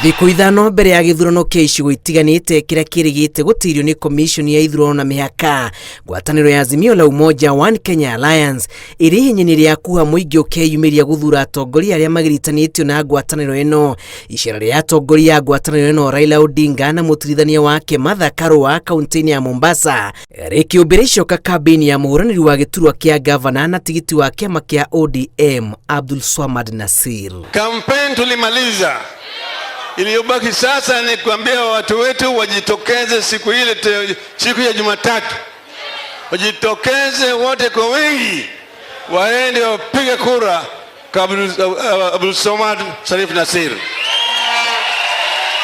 Thikũ ithano mbere ya gĩthurano kĩa icigo itiganĩte kĩrĩa kĩrĩgĩte gũtirio nĩ Commission ya ithurano na mĩhaka, ngwatanĩro ya Azimio la Umoja One Kenya Alliance ĩrĩ ihinyainĩ rĩa kuha mũingĩ ũkeyumĩria gũthura atongoria arĩa magiritanĩtio na ngwatanĩro ĩno. Icera rĩa atongoria a ngwatanĩro ĩno Raila Odinga na mũtirithania wake Martha Karua kaunti-inĩ ya Mombasa rĩkĩũmbĩra icoka kambĩini ya mũhũranĩri wa gĩturwa kĩa gavana na tigiti wa kĩama kĩa ODM Abdul Swamad Nasir. Kampeni tulimaliza. Iliyobaki sasa ni kuambia watu wetu wajitokeze siku ile, siku ya Jumatatu. Wajitokeze wote kwa wengi, waende wapige kura kwa Abdul Swamad Sharif Nasir.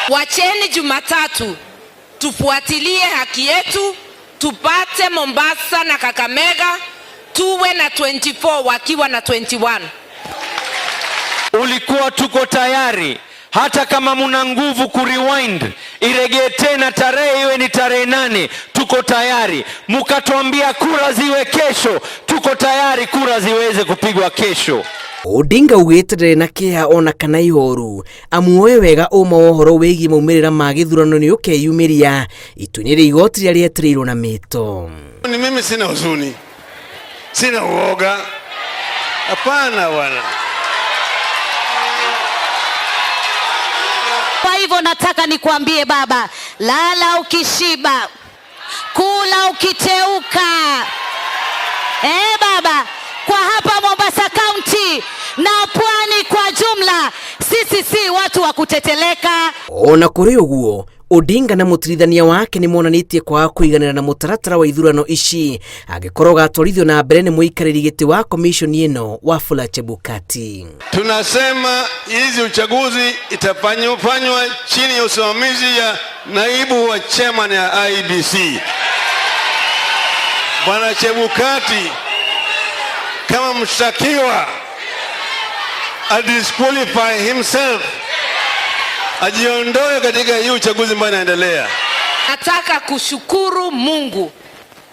Wacheni Jumatatu tufuatilie haki yetu, tupate Mombasa na Kakamega tuwe na 24 wakiwa na 21. Ulikuwa tuko tayari, hata kama muna nguvu kurewind iregee tena tarehe iwe ni tarehe 8, tuko tayari. Mukatuambia kura ziwe kesho, tuko tayari kura ziweze kupigwa kesho. Odinga ugĩte na kĩha ona kana ihoru amuoye wega ũma ũhoro wĩgiĩ maumĩrĩra ma gĩthurano nĩ ũkeyumĩria ituĩnĩ rĩa igoti rĩrĩa rĩetereirwo na mĩto. Ni mimi sina huzuni, sina uoga, hapana bwana. Kwa hivyo nataka nikuambie baba, lala ukishiba, kula ukiteuka. Baba, kwa hapa Mombasa County na Pwani kwa jumla, sisi si watu wa kuteteleka. Ona kũrĩ ũguo, Odinga na mũtirithania wake nĩ monanĩtie kwaga kũiganĩra na mũtaratara wa ithurano ici, agĩkorwo gatwarithio na mbere nĩ mũikarĩri gĩtĩ wa commission ĩno Wafula Chebukati. Tunasema hizi uchaguzi itafanywa chini ya usimamizi ya naibu wa chairman ya IEBC Bwana Chebukati. Kama mshtakiwa disqualify himself, ajiondoe katika hii uchaguzi ambao unaendelea. Nataka kushukuru Mungu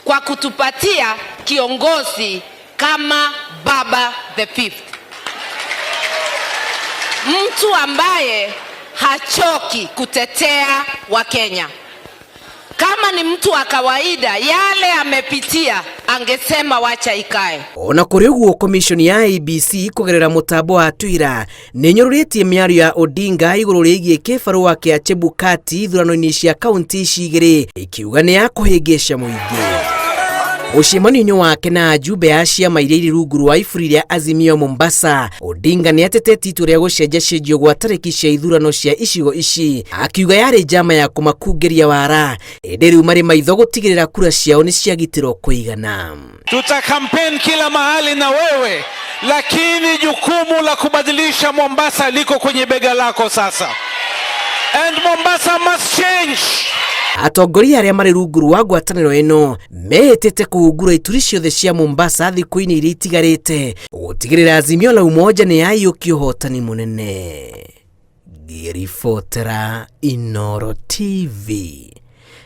kwa kutupatia kiongozi kama Baba the Fifth, mtu ambaye hachoki kutetea Wakenya. Kama ni mtu wa kawaida, yale amepitia angesema wacha ikae. Ona kũrĩ ũguo, commission ya IEBC kũgerera mũtambo wa Twitter nĩnyũrũrĩtie mĩario ya Odinga igũrũ rĩgiĩ kĩbarũa kĩa Chebukati ithurano-inĩ cia kaunti ici igĩrĩ, ikiuga nĩ ya kũhĩngĩca mũingĩ. Mũcemanio-inĩ wake na ajumbe ya ciama iria irĩ rungu rwa iburi rĩa Azimio Mombasa, Odinga nĩ atetete itua rĩa gũcenjacenjio gwa tarĩki cia ithurano cia icigo ici, akiuga yarĩ njama ya kũmakungĩria wara, ĩndĩ rĩu marĩ maitho gũtigĩrĩra kura ciao nĩ ciagitirwo kũigana. Tuta campaign kila mahali na wewe, lakini jukumu la kubadilisha Mombasa liko kwenye bega lako sasa. And Mombasa must change. Atongoria arĩa marĩ rungu rwa ngwatanĩro ĩno mehĩtĩte kũhungura ituri ciothe cia Mombasa thikũ-inĩ iria itigarĩte gũtigĩrĩra Azimio la Umoja nĩ yaiyũkia ũhotani mũnene. Ngĩribotera Inooro TV,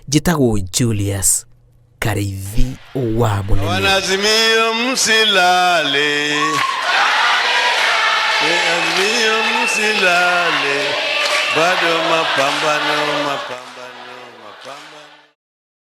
njĩtagwo Julius Karithi wa Mũnene. Wanazimio msilale, Azimio msilale, bado mapambano.